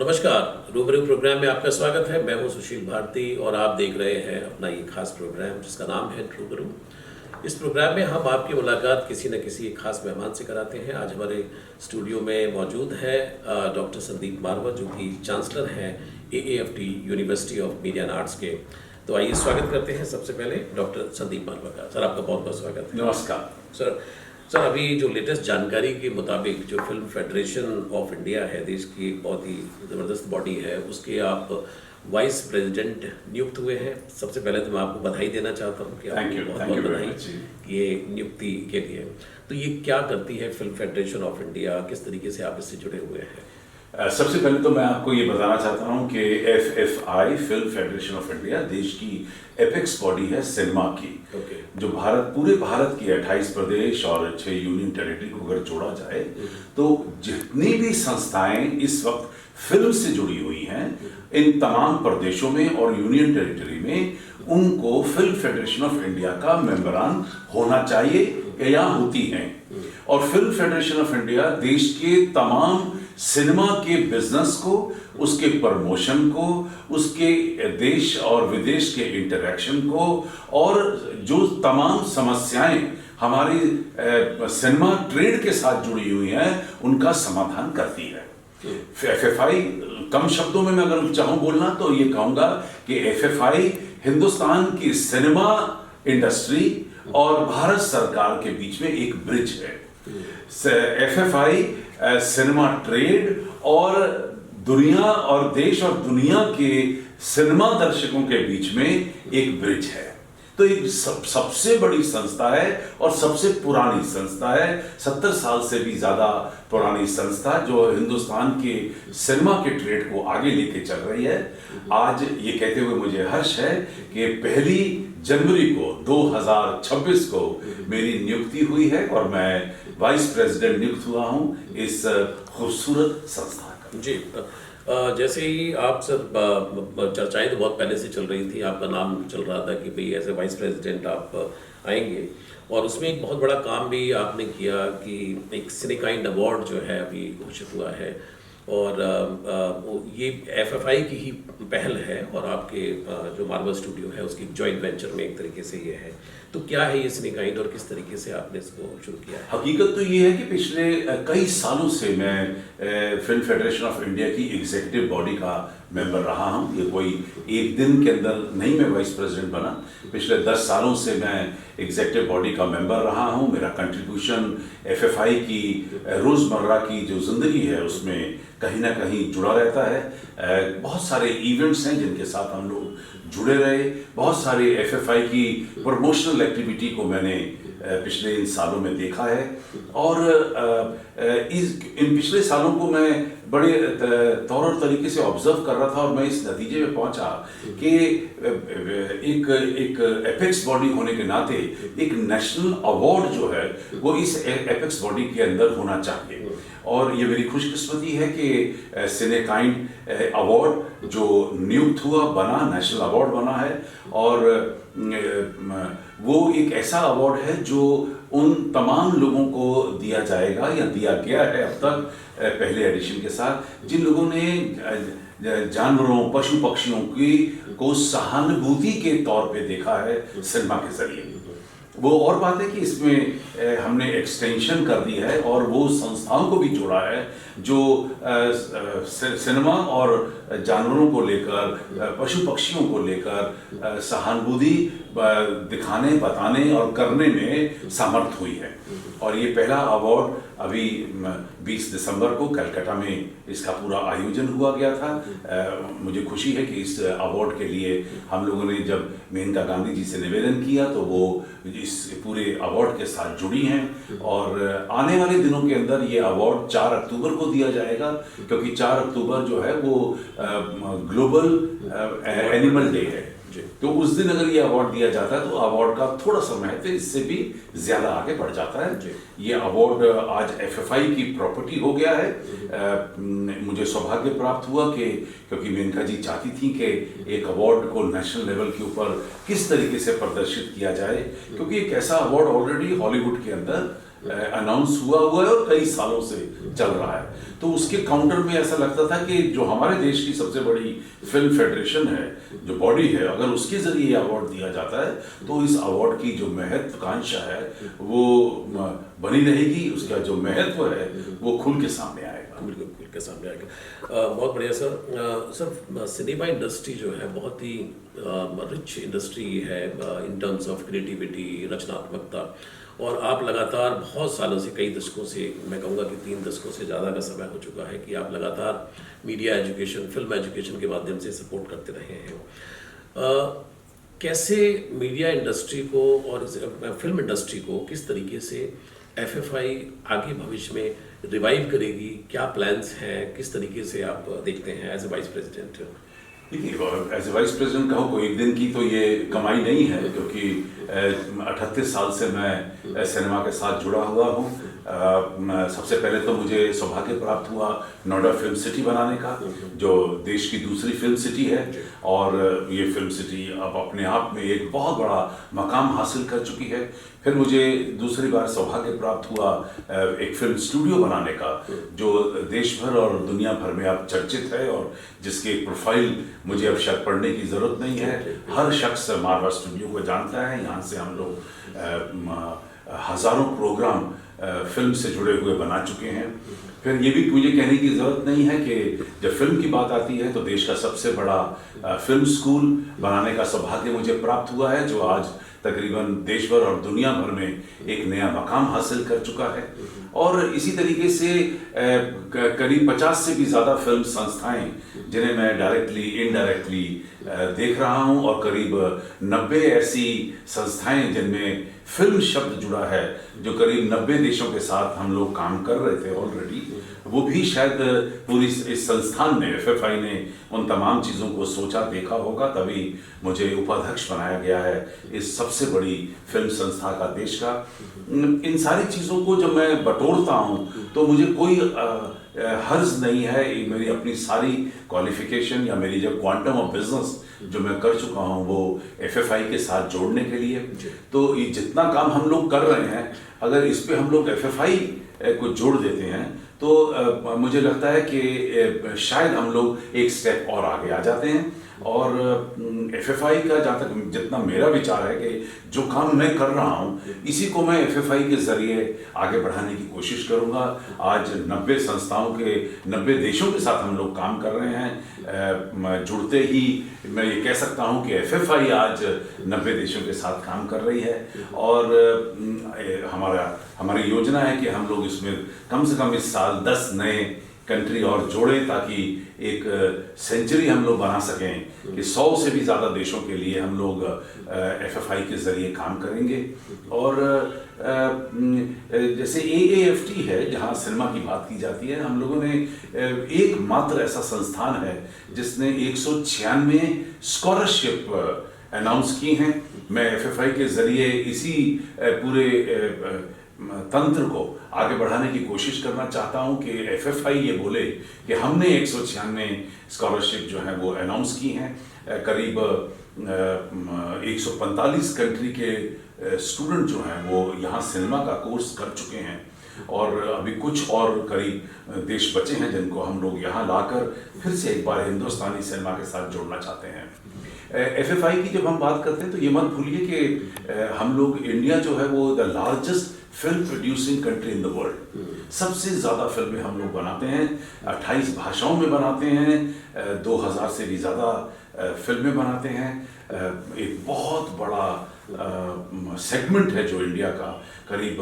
नमस्कार। रूबरू प्रोग्राम में आपका स्वागत है। मैं हूं सुशील भारती और आप देख रहे हैं अपना ये खास प्रोग्राम जिसका नाम है रूबरू। इस प्रोग्राम में हम आपकी मुलाकात किसी न किसी एक खास मेहमान से कराते हैं। आज हमारे स्टूडियो में मौजूद है डॉक्टर संदीप मारवा, जो कि चांसलर हैं AAFT university of media and arts के। तो आइए स्वागत करते हैं सबसे पहले डॉक्टर संदीप मारवा का। सर, आपका बहुत बहुत स्वागत है। नमस्कार सर, अभी जो लेटेस्ट जानकारी के मुताबिक जो फिल्म फेडरेशन ऑफ इंडिया है, देश की बहुत ही ज़बरदस्त बॉडी है, उसके आप वाइस प्रेसिडेंट नियुक्त हुए हैं। सबसे पहले तो मैं आपको बधाई देना चाहता हूँ कि आपको बहुत बहुत बधाई ये नियुक्ति के लिए। तो ये क्या करती है फिल्म फेडरेशन ऑफ इंडिया, किस तरीके से आप इससे जुड़े हुए हैं? सबसे पहले तो मैं आपको ये बताना चाहता हूँ कि FFI film federation of India देश की एपेक्स बॉडी है सिनेमा की। जो पूरे भारत की 28 प्रदेश और 6 यूनियन टेरिटरी को अगर जोड़ा जाए तो जितनी भी संस्थाएं इस वक्त फिल्म से जुड़ी हुई हैं, इन तमाम प्रदेशों में और यूनियन टेरिटरी में उनको फिल्म फेडरेशन ऑफ इंडिया का मेंबरान होना चाहिए या होती हैं। और फिल्म फेडरेशन ऑफ इंडिया देश के तमाम सिनेमा के बिजनेस को, उसके प्रमोशन को, उसके देश और विदेश के इंटरेक्शन को और जो तमाम समस्याएं हमारी सिनेमा ट्रेड के साथ जुड़ी हुई हैं उनका समाधान करती है। FFI, कम शब्दों में मैं अगर चाहूं बोलना तो ये कहूंगा कि FFI हिंदुस्तान की सिनेमा इंडस्ट्री और भारत सरकार के बीच में एक ब्रिज है। FFI सिनेमा ट्रेड और दुनिया और देश और दुनिया के सिनेमा दर्शकों के बीच में एक ब्रिज है। तो एक सबसे बड़ी संस्था है और सबसे पुरानी संस्था है। 70 साल से भी ज्यादा पुरानी संस्था जो हिंदुस्तान के सिनेमा के ट्रेड को आगे लेके चल रही है। आज ये कहते हुए मुझे हर्ष है कि 1 जनवरी को 2026 को मेरी नियुक्ति हुई है और मैं वाइस प्रेसिडेंट नियुक्त हुआ हूं इस खूबसूरत संस्था का। जी, जैसे ही आप सर, चर्चाएं तो बहुत पहले से चल रही थी, आपका नाम चल रहा था कि भाई एज ए वाइस प्रेसिडेंट आप आएंगे, और उसमें एक बहुत बड़ा काम भी आपने किया कि एक सिनेकाइंड अवार्ड जो है अभी घोषित हुआ है, और ये FFI की ही पहल है और आपके जो मार्वल स्टूडियो है उसकी जॉइंट वेंचर में एक तरीके से ये है। तो क्या है ये सिनेकाइंड और किस तरीके से आपने इसको शुरू किया है? हकीकत तो ये है कि पिछले कई सालों से मैं फिल्म फेडरेशन ऑफ इंडिया की एग्जीक्यूटिव बॉडी का मेंबर रहा हूँ। ये कोई एक दिन के अंदर नहीं मैं वाइस प्रेसिडेंट बना। पिछले 10 सालों से मैं एग्जीक्यूटिव बॉडी का मेंबर रहा हूँ। मेरा कंट्रीब्यूशन FFI की रोज़मर्रा की जो जिंदगी है उसमें कहीं ना कहीं जुड़ा रहता है। बहुत सारे इवेंट्स हैं जिनके साथ हम लोग जुड़े रहे। बहुत सारे FFI की प्रमोशनल एक्टिविटी को मैंने पिछले इन सालों में देखा है और इन पिछले सालों को मैं बड़े तौर और तरीके से ऑब्जर्व कर रहा था और मैं इस नतीजे में पहुंचा कि एक एपेक्स बॉडी होने के नाते एक नेशनल अवार्ड जो है वो इस एपेक्स बॉडी के अंदर होना चाहिए। और ये मेरी खुशकिस्मती है कि सिनेकाइंड अवार्ड जो नियुक्त हुआ, बना, नेशनल अवार्ड बना है और वो एक ऐसा अवार्ड है जो उन तमाम लोगों को दिया जाएगा या दिया गया है अब तक पहले एडिशन के साथ, जिन लोगों ने जानवरों, पशु पक्षियों को सहानुभूति के तौर पे देखा है सिनेमा के जरिए। वो और बात है कि इसमें हमने एक्सटेंशन कर दी है और वो संस्थाओं को भी जोड़ा है जो सिनेमा और जानवरों को लेकर, पशु पक्षियों को लेकर सहानुभूति दिखाने, बताने और करने में समर्थ हुई है। और ये पहला अवार्ड अभी 20 दिसंबर को कलकत्ता में इसका पूरा आयोजन हुआ गया था। मुझे खुशी है कि इस अवार्ड के लिए हम लोगों ने जब मेनका गांधी जी से निवेदन किया तो वो इस पूरे अवार्ड के साथ जुड़ी हैं और आने वाले दिनों के अंदर ये अवार्ड 4 अक्टूबर को दिया जाएगा, क्योंकि 4 अक्टूबर जो है वो ग्लोबल एनिमल डे है। तो उस दिन अगर ये अवार्ड दिया जाता है तो अवार्ड का थोड़ा सा महत्व इससे भी ज्यादा आगे बढ़ जाता है। ये अवार्ड आज FFI की प्रॉपर्टी हो गया है। मुझे सौभाग्य प्राप्त हुआ कि क्योंकि मेनका जी चाहती थी कि एक अवार्ड को नेशनल लेवल के ऊपर किस तरीके से प्रदर्शित किया जाए, क्योंकि एक ऐसा अवार्ड ऑलरेडी हॉलीवुड के अंदर अनाउंस हुआ है और कई सालों से चल रहा है। तो उसके काउंटर में ऐसा लगता था कि जो हमारे देश की सबसे बड़ी फिल्म फेडरेशन है, जो बॉडी है, अगर उसके जरिए अवार्ड दिया जाता है तो इस अवार्ड की जो महत्वाकांक्षा है वो बनी रहेगी, उसका जो महत्व है वो खुल के सामने आएगा। बिल्कुल खुल के सामने आएगा। बहुत बढ़िया सर। सर सिनेमा इंडस्ट्री जो है बहुत ही रिच इंडस्ट्री है इन टर्म्स ऑफ क्रिएटिविटी, रचनात्मकता, और आप लगातार बहुत सालों से, कई दशकों से, मैं कहूँगा कि 3 दशकों से ज़्यादा का समय हो चुका है कि आप लगातार मीडिया एजुकेशन, फिल्म एजुकेशन के माध्यम से सपोर्ट करते रहे हैं। कैसे मीडिया इंडस्ट्री को और फिल्म इंडस्ट्री को किस तरीके से एफएफआई आगे भविष्य में रिवाइव करेगी, क्या प्लान्स हैं, किस तरीके से आप देखते हैं एज ए वाइस प्रेसिडेंट? देखिए, एज ए वाइस प्रेसिडेंट कहूँ कोई एक दिन की तो ये कमाई नहीं है, क्योंकि 38 साल से मैं सिनेमा के साथ जुड़ा हुआ हूँ। सबसे पहले तो मुझे सौभाग्य प्राप्त हुआ नोएडा फिल्म सिटी बनाने का, जो देश की दूसरी फिल्म सिटी है, और ये फिल्म सिटी अब अपने आप में एक बहुत बड़ा मकाम हासिल कर चुकी है। फिर मुझे दूसरी बार सौभाग्य प्राप्त हुआ एक फिल्म स्टूडियो बनाने का, जो देश भर और दुनिया भर में अब चर्चित है और जिसके प्रोफाइल मुझे अब शायद पढ़ने की ज़रूरत नहीं है। हर शख्स मारवा स्टूडियो को जानता है। यहाँ से हम लोग हज़ारों प्रोग्राम फिल्म से जुड़े हुए बना चुके हैं। फिर ये भी मुझे कहने की ज़रूरत नहीं है कि जब फिल्म की बात आती है तो देश का सबसे बड़ा फिल्म स्कूल बनाने का सौभाग्य मुझे प्राप्त हुआ है, जो आज तकरीबन देश भर और दुनिया भर में एक नया मकाम हासिल कर चुका है। और इसी तरीके से करीब 50 से भी ज़्यादा फिल्म संस्थाएं, जिन्हें मैं डायरेक्टली इनडायरेक्टली देख रहा हूं, और करीब 90 ऐसी संस्थाएं जिनमें फिल्म शब्द जुड़ा है, जो करीब 90 देशों के साथ हम लोग काम कर रहे थे ऑलरेडी। वो भी शायद पूरी इस संस्थान ने, एफएफआई ने उन तमाम चीज़ों को सोचा, देखा होगा, तभी मुझे उपाध्यक्ष बनाया गया है इस सबसे बड़ी फिल्म संस्था का, देश का। इन सारी चीज़ों को जब मैं बटोरता हूँ तो मुझे कोई हर्ज नहीं है मेरी अपनी सारी क्वालिफिकेशन या मेरी जो क्वांटम ऑफ बिजनेस जो मैं कर चुका हूँ वो एफएफआई के साथ जोड़ने के लिए। तो ये जितना काम हम लोग कर रहे हैं, अगर इस पे हम लोग एफएफआई को जोड़ देते हैं तो मुझे लगता है कि शायद हम लोग एक स्टेप और आगे आ जाते हैं। और एफएफआई का जहाँ तक जितना मेरा विचार है कि जो काम मैं कर रहा हूँ इसी को मैं एफएफआई के जरिए आगे बढ़ाने की कोशिश करूँगा। आज 90 संस्थाओं के 90 देशों के साथ हम लोग काम कर रहे हैं। जुड़ते ही मैं ये कह सकता हूँ कि एफएफआई आज 90 देशों के साथ काम कर रही है, और हमारी योजना है कि हम लोग इसमें कम से कम इस साल 10 नए कंट्री और जोड़े, ताकि एक सेंचुरी हम लोग बना सकें कि 100 से भी ज़्यादा देशों के लिए हम लोग एफएफआई के ज़रिए काम करेंगे। और जैसे AAFT है, जहाँ सिनेमा की बात की जाती है, हम लोगों ने एकमात्र ऐसा संस्थान है जिसने 196 स्कॉलरशिप अनाउंस की हैं। मैं एफएफआई के ज़रिए इसी पूरे तंत्र को आगे बढ़ाने की कोशिश करना चाहता हूं कि एफएफआई ये बोले कि हमने 196 स्कॉलरशिप जो है वो अनाउंस की हैं। करीब 145 कंट्री के स्टूडेंट जो हैं वो यहाँ सिनेमा का कोर्स कर चुके हैं, और अभी कुछ और करीब देश बचे हैं जिनको हम लोग यहाँ लाकर फिर से एक बार हिंदुस्तानी सिनेमा के साथ जोड़ना चाहते हैं। एफएफआई की जब हम बात करते हैं तो ये मत भूलिए कि हम लोग, इंडिया जो है वो the largest film producing country in the world, सबसे ज़्यादा फिल्में हम लोग बनाते हैं, 28 भाषाओं में बनाते हैं, 2000 से भी ज़्यादा फिल्में बनाते हैं। एक बहुत बड़ा सेगमेंट है जो इंडिया का, करीब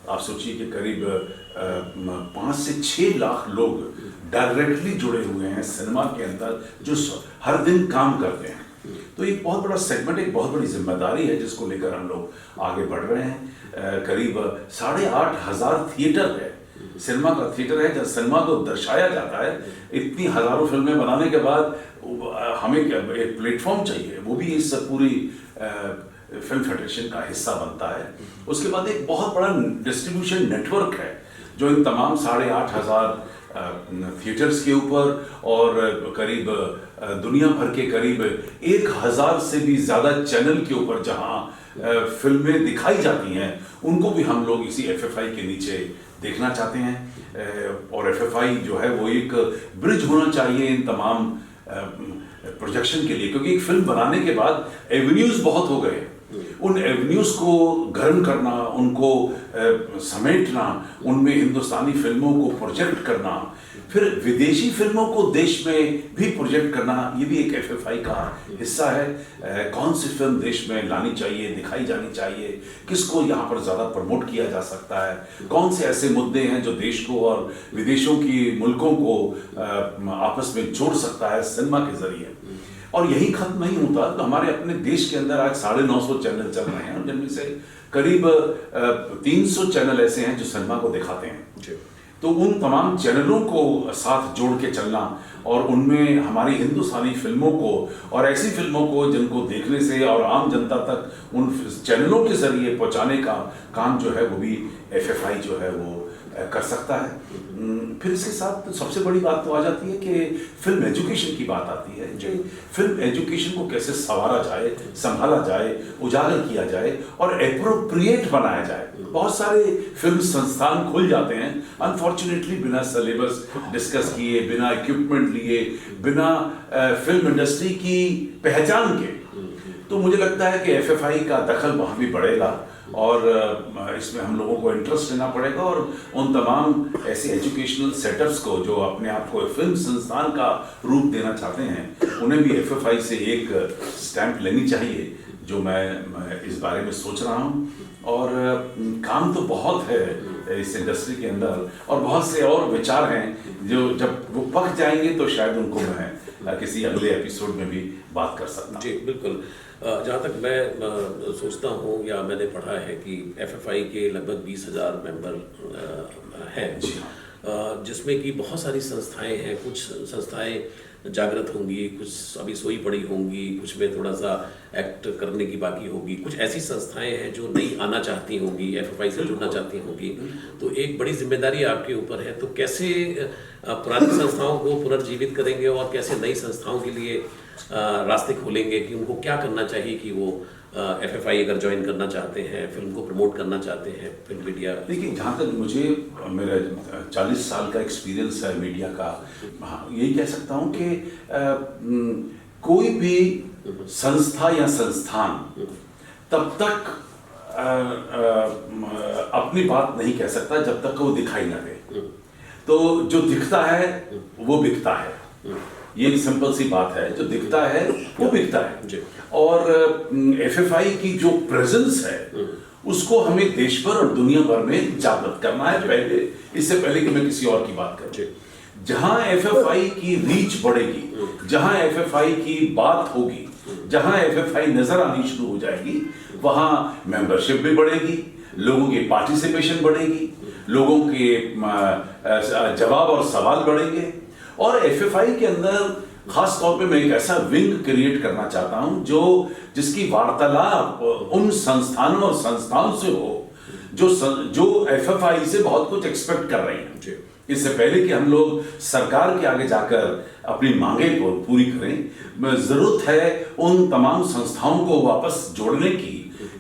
आप सोचिए कि करीब 5 से 6 लाख लोग डायरेक्टली जुड़े हुए हैं सिनेमा के अंदर, जो हर दिन काम करते हैं। तो एक बहुत बड़ा सेगमेंट, एक बहुत बड़ी जिम्मेदारी है जिसको लेकर हम लोग आगे बढ़ रहे हैं। करीब 8,500 थिएटर है, सिनेमा का थिएटर है जहाँ सिनेमा को दर्शाया जाता है। इतनी हज़ारों फिल्में बनाने के बाद हमें एक प्लेटफॉर्म चाहिए, वो भी इस पूरी फिल्म फेडरेशन का हिस्सा बनता है। उसके बाद एक बहुत बड़ा डिस्ट्रीब्यूशन नेटवर्क है जो इन तमाम 8,500 थिएटर्स के ऊपर और करीब दुनिया भर के करीब 1000 से भी ज़्यादा चैनल के ऊपर जहां फिल्में दिखाई जाती हैं, उनको भी हम लोग इसी FFI के नीचे देखना चाहते हैं। और FFI जो है वो एक ब्रिज होना चाहिए इन तमाम प्रोजेक्शन के लिए, क्योंकि एक फिल्म बनाने के बाद एवेन्यूज बहुत हो गए। उन एवेन्यूज को गर्म करना, उनको समेटना, उनमें हिंदुस्तानी फिल्मों को प्रोजेक्ट करना, फिर विदेशी फिल्मों को देश में भी प्रोजेक्ट करना, ये भी एक FFI का हिस्सा है। कौन सी फिल्म देश में लानी चाहिए, दिखाई जानी चाहिए, किसको यहाँ पर ज़्यादा प्रमोट किया जा सकता है, कौन से ऐसे मुद्दे हैं जो देश को और विदेशों की मुल्कों को आपस में जोड़ सकता है सिनेमा के जरिए। और यही खत्म नहीं होता तो हमारे अपने देश के अंदर आज 950 चैनल चल रहे हैं, जिनमें से करीब 300 चैनल ऐसे हैं जो सिनेमा को दिखाते हैं। तो उन तमाम चैनलों को साथ जोड़ के चलना और उनमें हमारी हिंदुस्तानी फिल्मों को और ऐसी फिल्मों को जिनको देखने से और आम जनता तक उन चैनलों के जरिए पहुंचाने का काम जो है वो भी FFI जो है वो कर सकता है। फिर इसके साथ सबसे बड़ी बात तो आ जाती है कि फिल्म एजुकेशन की बात आती है। जो फिल्म एजुकेशन को कैसे संवारा जाए, संभाला जाए, उजागर किया जाए और एप्रोप्रिएट बनाया जाए। बहुत सारे फिल्म संस्थान खुल जाते हैं अनफॉर्चुनेटली बिना सिलेबस डिस्कस किए, बिना इक्विपमेंट लिए, बिना फिल्म इंडस्ट्री की पहचान के। तो मुझे लगता है कि FFI का दखल वहाँ भी बढ़ेगा और इसमें हम लोगों को इंटरेस्ट लेना पड़ेगा और उन तमाम ऐसे एजुकेशनल सेटअप्स को जो अपने आप को फिल्म संस्थान का रूप देना चाहते हैं, उन्हें भी FFI से एक स्टैंप लेनी चाहिए, जो मैं इस बारे में सोच रहा हूँ। और काम तो बहुत है इस इंडस्ट्री के अंदर और बहुत से और विचार हैं जो जब वो पक जाएंगे तो शायद उनको मैं किसी अगले एपिसोड में भी बात कर सकता हूँ। जी बिल्कुल। जहाँ तक मैं सोचता हूँ या मैंने पढ़ा है कि FFI के लगभग 20,000 मेंबर हैं, जिसमें कि बहुत सारी संस्थाएं हैं। कुछ संस्थाएं जागृत होंगी, कुछ अभी सोई पड़ी होंगी, कुछ में थोड़ा सा एक्ट करने की बाकी होगी, कुछ ऐसी संस्थाएं हैं जो नई आना चाहती होंगी, FFI से जुड़ना चाहती होंगी। तो एक बड़ी जिम्मेदारी आपके ऊपर है। तो कैसे पुरानी संस्थाओं को पुनर्जीवित करेंगे और कैसे नई संस्थाओं के लिए रास्ते खोलेंगे कि उनको क्या करना चाहिए कि वो FFI अगर ज्वाइन करना चाहते हैं, फिल्म को प्रमोट करना चाहते हैं, फिल्म मीडिया। देखिए, जहाँ तक मुझे मेरा 40 साल का एक्सपीरियंस है मीडिया का, यही कह सकता हूँ कि कोई भी संस्था या संस्थान तब तक अपनी बात नहीं कह सकता जब तक वो दिखाई ना दे। तो जो दिखता है वो बिकता है, ये सिंपल सी बात है। जो दिखता है वो बिकता है। और FFI की जो प्रेजेंस है उसको हमें देश भर और दुनिया भर में जागृत करना है पहले, इससे पहले कि मैं किसी और की बात करूं। जहां FFI की रीच बढ़ेगी, जहां FFI की बात होगी, जहां FFI नजर आनी शुरू हो जाएगी, वहां मेंबरशिप भी बढ़ेगी, लोगों की पार्टिसिपेशन बढ़ेगी, लोगों के जवाब और सवाल बढ़ेंगे। और FFI के अंदर खास तौर पे मैं एक ऐसा विंग क्रिएट करना चाहता हूं जिसकी वार्तालाप उन संस्थानों और संस्थाओं से हो जो FFI से बहुत कुछ एक्सपेक्ट कर रहे हैं। इससे पहले कि हम लोग सरकार के आगे जाकर अपनी मांगे को पूरी करें, जरूरत है उन तमाम संस्थाओं को वापस जोड़ने की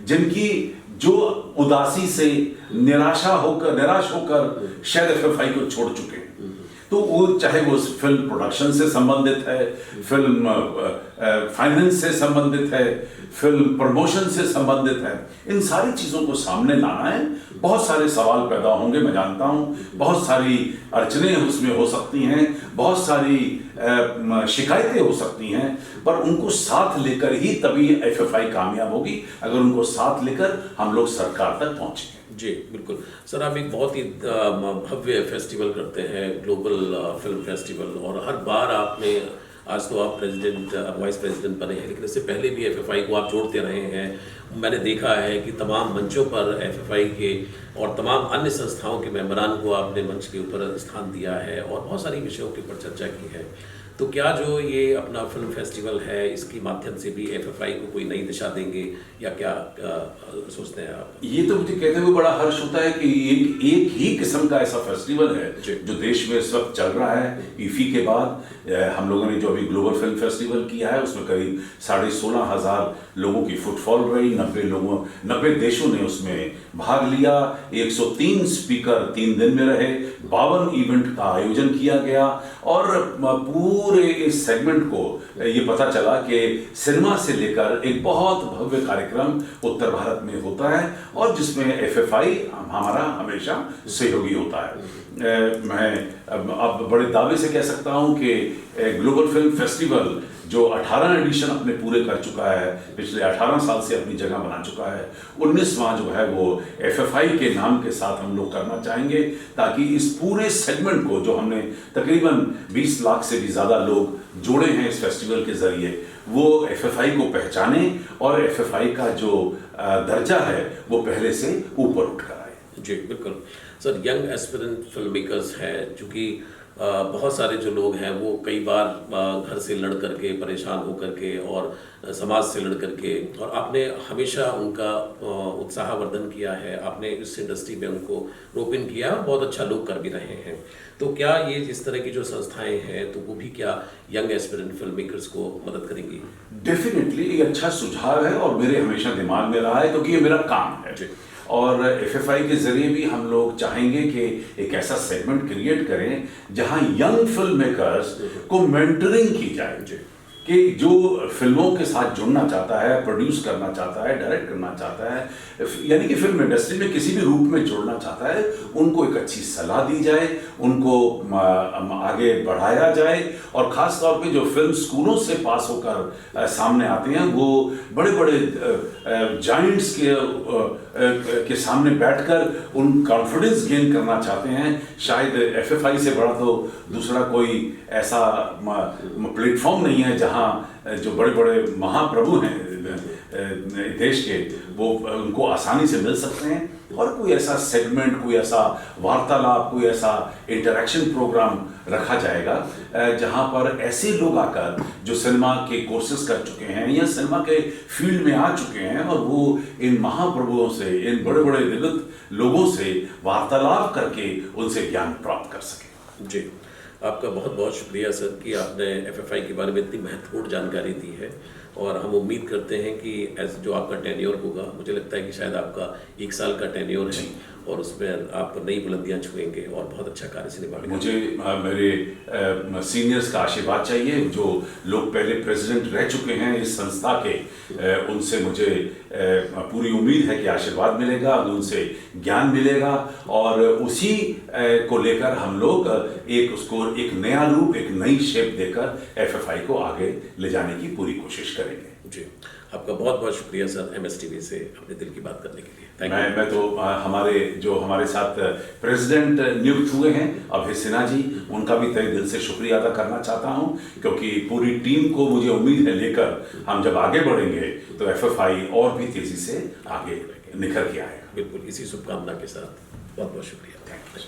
जिनकी जो उदासी से निराश होकर शायद FFI को छोड़ चुके हैं। तो वो चाहे वो फिल्म प्रोडक्शन से संबंधित है, फिल्म फाइनेंस से संबंधित है, फिल्म प्रमोशन से संबंधित है, इन सारी चीज़ों को सामने लाना है। बहुत सारे सवाल पैदा होंगे, मैं जानता हूँ, बहुत सारी अड़चनें उसमें हो सकती हैं, बहुत सारी शिकायतें हो सकती हैं, पर उनको साथ लेकर ही तभी FFI कामयाब होगी, अगर उनको साथ लेकर हम लोग सरकार तक पहुँचेंगे। जी बिल्कुल सर, आप एक बहुत ही भव्य फेस्टिवल करते हैं, ग्लोबल फिल्म फेस्टिवल, और हर बार आपने, आज तो आप प्रेसिडेंट वाइस प्रेसिडेंट बने हैं, लेकिन इससे पहले भी FFI को आप जोड़ते रहे हैं। मैंने देखा है कि तमाम मंचों पर FFI के और तमाम अन्य संस्थाओं के मेंबरान को आपने मंच के ऊपर स्थान दिया है और बहुत सारी विषयों के ऊपर चर्चा की है। तो क्या जो ये अपना फिल्म फेस्टिवल है इसके माध्यम से भी एफएफआई को कोई नई दिशा देंगे या क्या सोचते हैं आप? ये तो मुझे कहते हुए बड़ा हर्ष होता है कि एक ही किस्म का ऐसा फेस्टिवल है जो देश में इस वक्त चल रहा है। ईफी के बाद हम लोगों ने जो अभी ग्लोबल फिल्म फेस्टिवल किया है उसमें करीब 16,500 लोगों की फुटफॉल रही। 90 देशों ने उसमें भाग लिया। 103 स्पीकर 3 दिन में रहे। 52 इवेंट का आयोजन किया गया और पूरे इस सेगमेंट को ये पता चला कि सिनेमा से लेकर एक बहुत भव्य कार्यक्रम उत्तर भारत में होता है और जिसमें एफएफआई हमारा हमेशा सहयोगी होता है। मैं अब बड़े दावे से कह सकता हूं कि ग्लोबल फिल्म फेस्टिवल जो 18 एडिशन अपने पूरे कर चुका है, पिछले 18 साल से अपनी जगह बना चुका है, 19वां जो है वो एफएफआई के नाम के साथ हम लोग करना चाहेंगे ताकि इस पूरे सेगमेंट को जो हमने तकरीबन 20 लाख से भी ज़्यादा लोग जोड़े हैं इस फेस्टिवल के ज़रिए, वो एफएफआई को पहचाने और एफएफआई का जो दर्जा है वो पहले से ऊपर उठ कर आए। जी बिल्कुल sir. Young aspirant film makers है, चूँकि बहुत सारे जो लोग हैं वो कई बार घर से लड़ करके, परेशान हो करके और समाज से लड़ करके, और आपने हमेशा उनका उत्साहवर्धन किया है, आपने इस इंडस्ट्री में उनको रोपिन किया, बहुत अच्छा लोग कर भी रहे हैं। तो क्या ये जिस तरह की जो संस्थाएं हैं तो वो भी क्या यंग एस्पिरेंट फिल्म मेकर्स को मदद करेंगी? डेफिनेटली ये अच्छा सुझाव है और मेरे हमेशा दिमाग में रहा है क्योंकि ये मेरा काम है। और एफएफआई के जरिए भी हम लोग चाहेंगे कि एक ऐसा सेगमेंट क्रिएट करें जहां यंग फिल्म मेकर्स को मेंटरिंग की जाए कि जो फिल्मों के साथ जुड़ना चाहता है, प्रोड्यूस करना चाहता है, डायरेक्ट करना चाहता है, यानी कि फिल्म इंडस्ट्री में किसी भी रूप में जुड़ना चाहता है, उनको एक अच्छी सलाह दी जाए, उनको आगे बढ़ाया जाए। और ख़ास तौर पे जो फिल्म स्कूलों से पास होकर सामने आते हैं वो बड़े बड़े जायंट्स के सामने बैठकर उन कॉन्फिडेंस गेन करना चाहते हैं। शायद एफएफआई से बड़ा तो दूसरा कोई ऐसा प्लेटफॉर्म नहीं है जहां जो बड़े बड़े महाप्रभु हैं देश के वो उनको आसानी से मिल सकते हैं। और कोई ऐसा सेगमेंट, कोई ऐसा वार्तालाप, कोई ऐसा इंटरेक्शन प्रोग्राम रखा जाएगा जहां पर ऐसे लोग आकर जो सिनेमा के कोर्सेज कर चुके हैं या सिनेमा के फील्ड में आ चुके हैं और वो इन महाप्रभुओं से, इन बड़े बड़े दिग्गज लोगों से वार्तालाप करके उनसे ज्ञान प्राप्त कर सकें। जी, आपका बहुत बहुत शुक्रिया सर कि आपने एफएफआई के बारे में इतनी महत्वपूर्ण जानकारी दी है। और हम उम्मीद करते हैं कि जो आपका टेन्योर होगा, मुझे लगता है कि शायद आपका 1 साल का टेन्योर है और उसमें आप नई बुलंदियां छुएंगे और बहुत अच्छा कार्य से निभाएंगे। मुझे मेरे सीनियर्स का आशीर्वाद चाहिए। जो लोग पहले प्रेसिडेंट रह चुके हैं इस संस्था के, उनसे मुझे पूरी उम्मीद है कि आशीर्वाद मिलेगा, उनसे ज्ञान मिलेगा और उसी को लेकर हम लोग उसको एक नया रूप, एक नई शेप देकर एफएफआई को आगे ले जाने की पूरी कोशिश करेंगे। जी, आपका बहुत बहुत शुक्रिया सर एमएसटीवी से अपने दिल की बात करने के लिए। Thank you. मैं तो हमारे साथ प्रेसिडेंट नियुक्त हुए हैं अभय सिन्हा जी, उनका भी तहे दिल से शुक्रिया अदा करना चाहता हूं क्योंकि पूरी टीम को मुझे उम्मीद है लेकर हम जब आगे बढ़ेंगे तो एफएफआई और भी तेजी से आगे निखर के आएगा। बिल्कुल, इसी शुभकामना के साथ बहुत बहुत शुक्रिया। Thank you.